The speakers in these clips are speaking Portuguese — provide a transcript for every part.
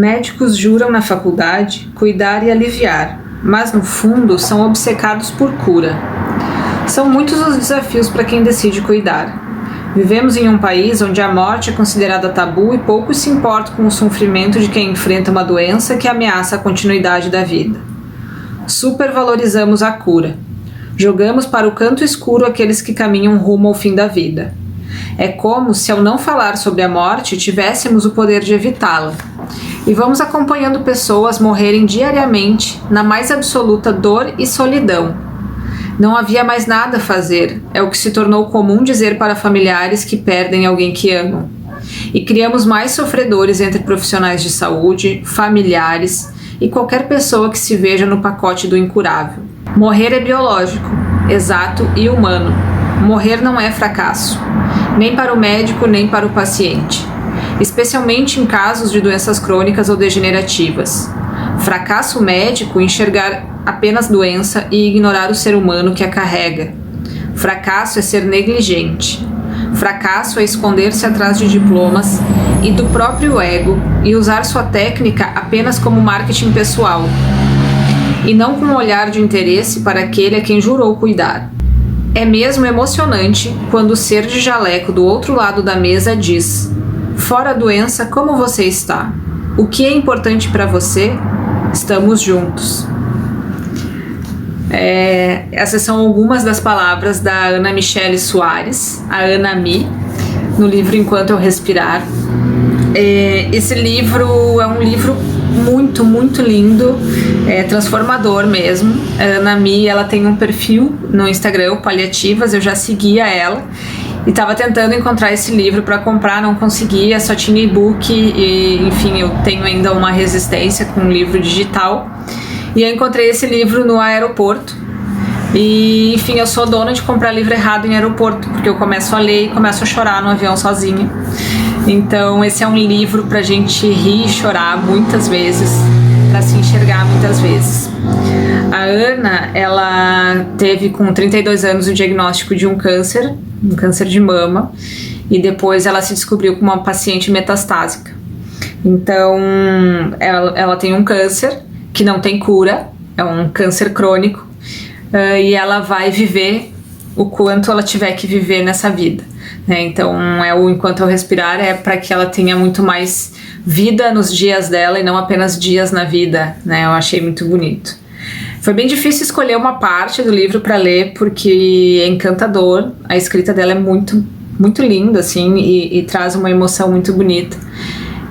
Médicos juram na faculdade cuidar e aliviar, mas no fundo são obcecados por cura. São muitos os desafios para quem decide cuidar. Vivemos em um país onde a morte é considerada tabu e poucos se importam com o sofrimento de quem enfrenta uma doença que ameaça a continuidade da vida. Supervalorizamos a cura. Jogamos para o canto escuro aqueles que caminham rumo ao fim da vida. É como se, ao não falar sobre a morte, tivéssemos o poder de evitá-la. E vamos acompanhando pessoas morrerem diariamente na mais absoluta dor e solidão. Não havia mais nada a fazer, é o que se tornou comum dizer para familiares que perdem alguém que amam. E criamos mais sofredores entre profissionais de saúde, familiares e qualquer pessoa que se veja no pacote do incurável. Morrer é biológico, exato e humano. Morrer não é fracasso, nem para o médico nem para o paciente, especialmente em casos de doenças crônicas ou degenerativas. Fracasso médico enxergar apenas doença e ignorar o ser humano que a carrega. Fracasso é ser negligente. Fracasso é esconder-se atrás de diplomas e do próprio ego e usar sua técnica apenas como marketing pessoal, e não com um olhar de interesse para aquele a quem jurou cuidar. É mesmo emocionante quando o ser de jaleco do outro lado da mesa diz: fora a doença, como você está? O que é importante para você? Estamos juntos. Essas são algumas das palavras da Ana Michele Soares, a Ana Mi, no livro Enquanto Eu Respirar. Esse livro é um livro muito, muito lindo, transformador mesmo. A Ana Mi, ela tem um perfil no Instagram, Paliativas, eu já seguia ela e estava tentando encontrar esse livro para comprar, não conseguia, só tinha e-book e, enfim, eu tenho ainda uma resistência com o livro digital. E eu encontrei esse livro no aeroporto. E, enfim, eu sou dona de comprar livro errado em aeroporto, porque eu começo a ler e começo a chorar no avião sozinha. Então, esse é um livro pra gente rir e chorar muitas vezes, pra se enxergar muitas vezes. A Ana, ela teve com 32 anos o diagnóstico de um câncer de mama, e depois ela se descobriu como uma paciente metastásica. Então, ela tem um câncer que não tem cura, é um câncer crônico, e ela vai viver o quanto ela tiver que viver nessa vida, né? Então, o Enquanto Eu Respirar é para que ela tenha muito mais vida nos dias dela e não apenas dias na vida, né? Eu achei muito bonito. Foi bem difícil escolher uma parte do livro para ler, porque é encantador, a escrita dela é muito, muito linda, assim, e traz uma emoção muito bonita.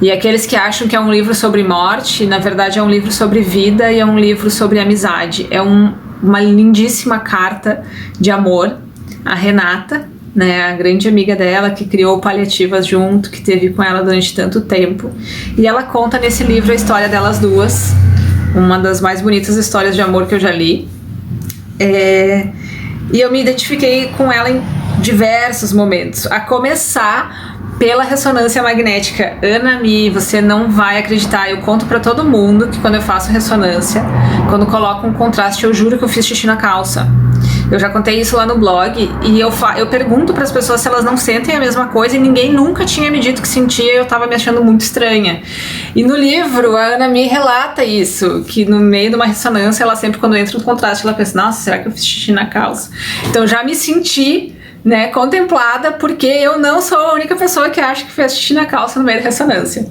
E aqueles que acham que é um livro sobre morte, na verdade é um livro sobre vida e é um livro sobre amizade. É uma lindíssima carta de amor à Renata, né, a grande amiga dela que criou Paliativas junto, que teve com ela durante tanto tempo. E ela conta nesse livro a história delas duas, uma das mais bonitas histórias de amor que eu já li. E eu me identifiquei com ela em diversos momentos, a começar pela ressonância magnética. Ana Mi, você não vai acreditar, eu conto pra todo mundo que quando eu faço ressonância, quando coloco um contraste, eu juro que eu fiz xixi na calça. Eu já contei isso lá no blog e eu pergunto pras pessoas se elas não sentem a mesma coisa, e ninguém nunca tinha me dito que sentia, e eu tava me achando muito estranha. E no livro a Ana Mi relata isso, que no meio de uma ressonância, ela sempre, quando entra no contraste, ela pensa: nossa, será que eu fiz xixi na calça? Então já me senti, né, contemplada, porque eu não sou a única pessoa que acha que fez xixi na calça no meio da ressonância.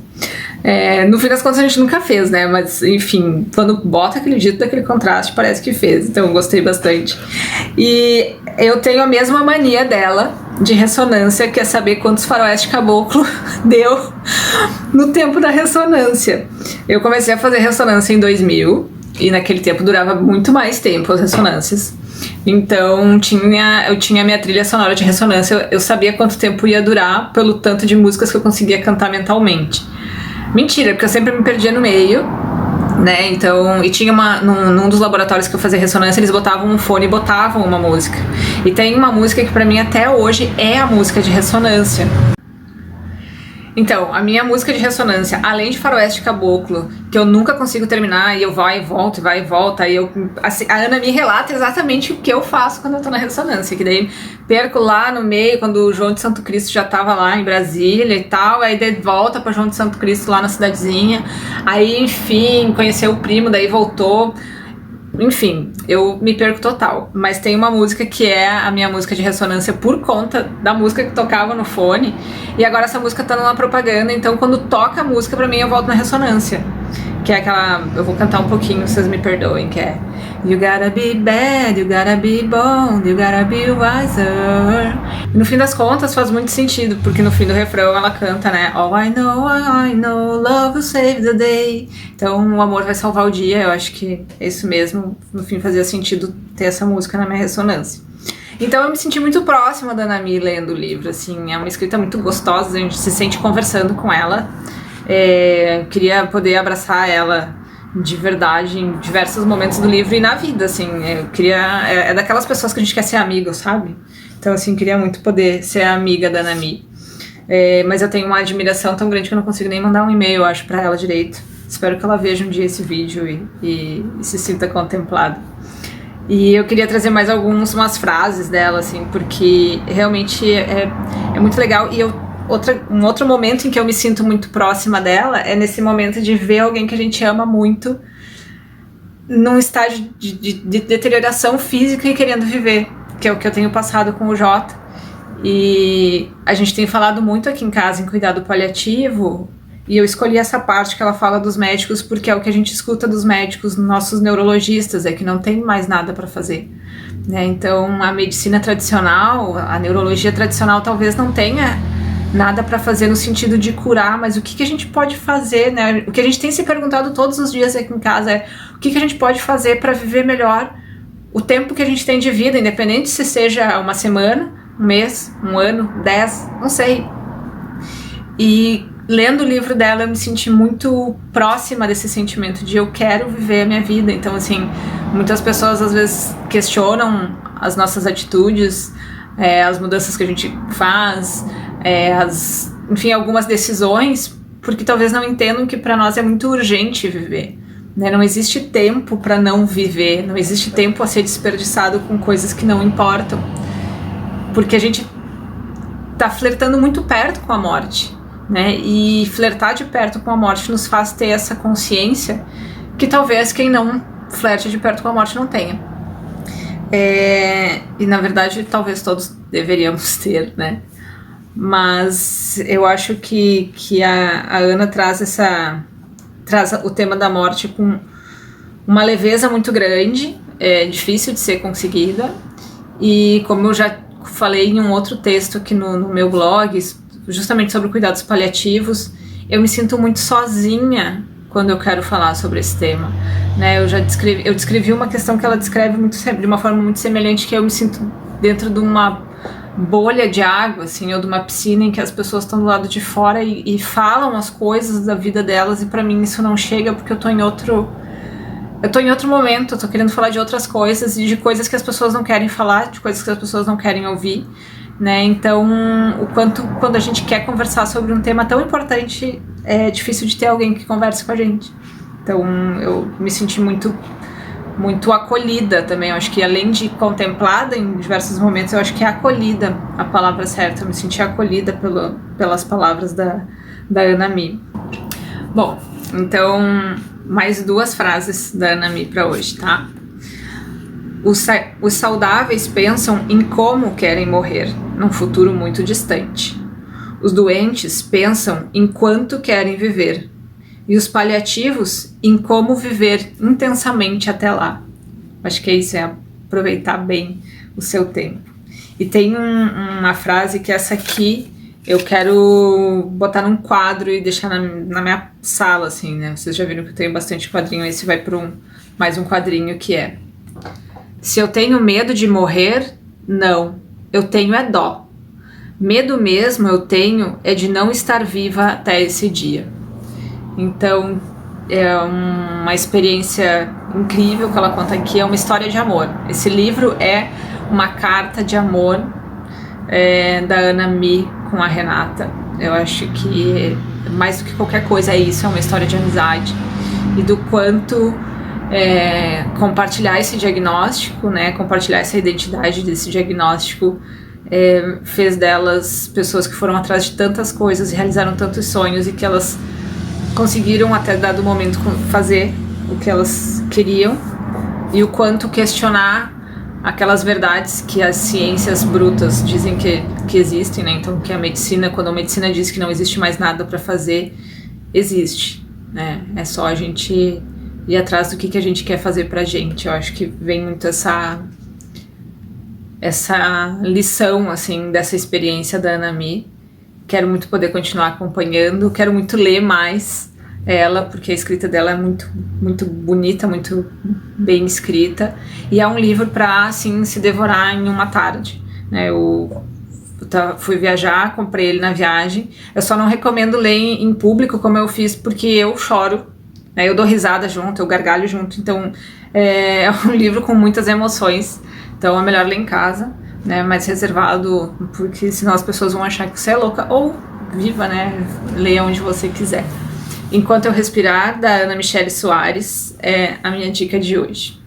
No fim das contas a gente nunca fez, né, mas enfim, quando bota aquele dito daquele contraste, parece que fez, então eu gostei bastante. E eu tenho a mesma mania dela de ressonância, que é saber quantos faroeste caboclo deu no tempo da ressonância. Eu comecei a fazer ressonância em 2000, e naquele tempo durava muito mais tempo as ressonâncias. Então eu tinha a minha trilha sonora de ressonância, eu sabia quanto tempo ia durar pelo tanto de músicas que eu conseguia cantar mentalmente. Mentira, porque eu sempre me perdia no meio, né? Então, e tinha num dos laboratórios que eu fazia ressonância, eles botavam um fone e botavam uma música. E tem uma música que pra mim até hoje é a música de ressonância. Então, a minha música de ressonância, além de Faroeste Caboclo, que eu nunca consigo terminar, e eu vai e volta, e assim, a Ana me relata exatamente o que eu faço quando eu tô na ressonância, que daí perco lá no meio, quando o João de Santo Cristo já tava lá em Brasília e tal, aí de volta pra João de Santo Cristo lá na cidadezinha, aí enfim, conheceu o primo, daí voltou. Enfim, eu me perco total. Mas tem uma música que é a minha música de ressonância por conta da música que tocava no fone. E agora essa música tá numa propaganda, então quando toca a música, pra mim eu volto na ressonância. Que é aquela... Eu vou cantar um pouquinho, vocês me perdoem, que é You gotta be bad, you gotta be bold, you gotta be wiser. E no fim das contas faz muito sentido, porque no fim do refrão ela canta, né? All I know, love will save the day. Então o amor vai salvar o dia, eu acho que é isso mesmo. No fim fazia sentido ter essa música na minha ressonância. Então eu me senti muito próxima da Ana Mi lendo o livro, assim, é uma escrita muito gostosa, a gente se sente conversando com ela. Queria poder abraçar ela de verdade em diversos momentos do livro e na vida, assim, eu queria, é daquelas pessoas que a gente quer ser amigo, sabe? Então, assim, queria muito poder ser amiga da Ana Mi. Mas eu tenho uma admiração tão grande que eu não consigo nem mandar um e-mail, eu acho, pra ela direito. Espero que ela veja um dia esse vídeo e se sinta contemplada. E eu queria trazer mais umas frases dela, assim, porque realmente é muito legal. E um outro momento em que eu me sinto muito próxima dela é nesse momento de ver alguém que a gente ama muito num estágio de deterioração física e querendo viver, que é o que eu tenho passado com o Jota. E a gente tem falado muito aqui em casa em cuidado paliativo, e eu escolhi essa parte que ela fala dos médicos porque é o que a gente escuta dos médicos, nossos neurologistas, é que não tem mais nada para fazer, né? Então a medicina tradicional, a neurologia tradicional talvez não tenha nada para fazer no sentido de curar, mas o que a gente pode fazer, né? O que a gente tem se perguntado todos os dias aqui em casa é o que a gente pode fazer para viver melhor o tempo que a gente tem de vida, independente se seja uma semana, um mês, um ano, 10, não sei. E lendo o livro dela eu me senti muito próxima desse sentimento de eu quero viver a minha vida. Então, assim, muitas pessoas às vezes questionam as nossas atitudes, as mudanças que a gente faz, enfim, algumas decisões, porque talvez não entendam que para nós é muito urgente viver, né? Não existe tempo para não viver, não existe tempo a ser desperdiçado com coisas que não importam, porque a gente tá flertando muito perto com a morte, né? E flertar de perto com a morte nos faz ter essa consciência que talvez quem não flerte de perto com a morte não tenha. E na verdade talvez todos deveríamos ter, né? Mas eu acho que a Ana traz o tema da morte com uma leveza muito grande, é difícil de ser conseguida, e como eu já falei em um outro texto aqui no meu blog, justamente sobre cuidados paliativos, eu me sinto muito sozinha quando eu quero falar sobre esse tema, né? Eu descrevi uma questão que ela descreve de uma forma muito semelhante, que eu me sinto dentro de uma bolha de água, assim, ou de uma piscina em que as pessoas estão do lado de fora e falam as coisas da vida delas, e pra mim isso não chega porque eu tô em outro momento, eu tô querendo falar de outras coisas e de coisas que as pessoas não querem falar, de coisas que as pessoas não querem ouvir, né? Então, quando a gente quer conversar sobre um tema tão importante, é difícil de ter alguém que converse com a gente. Então, eu me senti muito acolhida também. Eu acho que além de contemplada em diversos momentos, eu acho que é acolhida a palavra certa. Eu me senti acolhida pelas palavras da Ana Mi. Bom, então mais 2 frases da Ana Mi para hoje, tá? Os saudáveis pensam em como querem morrer num futuro muito distante. Os doentes pensam em quanto querem viver. E os paliativos em como viver intensamente até lá. Acho que é isso, é aproveitar bem o seu tempo. E tem uma frase que essa aqui eu quero botar num quadro e deixar na minha sala, assim, né? Vocês já viram que eu tenho bastante quadrinho, esse vai para mais um quadrinho que é: se eu tenho medo de morrer, não, eu tenho é dó. Medo mesmo eu tenho é de não estar viva até esse dia. Então, é uma experiência incrível que ela conta aqui, é uma história de amor. Esse livro é uma carta de amor da Ana Mi com a Renata. Eu acho que mais do que qualquer coisa é isso, é uma história de amizade e do quanto compartilhar esse diagnóstico, né, compartilhar essa identidade desse diagnóstico fez delas pessoas que foram atrás de tantas coisas e realizaram tantos sonhos e que elas conseguiram até dado momento fazer o que elas queriam, e o quanto questionar aquelas verdades que as ciências brutas dizem que existem, né? Então, que a medicina, quando a medicina diz que não existe mais nada para fazer, existe, né? É só a gente ir atrás do que a gente quer fazer pra gente. Eu acho que vem muito essa lição, assim, dessa experiência da Ana Mi. Quero muito poder continuar acompanhando, quero muito ler mais ela, porque a escrita dela é muito, muito bonita, muito bem escrita, e é um livro para, assim, se devorar em uma tarde, né? Eu fui viajar, comprei ele na viagem. Eu só não recomendo ler em público, como eu fiz, porque eu choro, né? Eu dou risada junto, eu gargalho junto, então é um livro com muitas emoções, então é melhor ler em casa, né, mais reservado, porque senão as pessoas vão achar que você é louca, ou viva, né, leia onde você quiser. Enquanto Eu Respirar, da Ana Michele Soares, é a minha dica de hoje.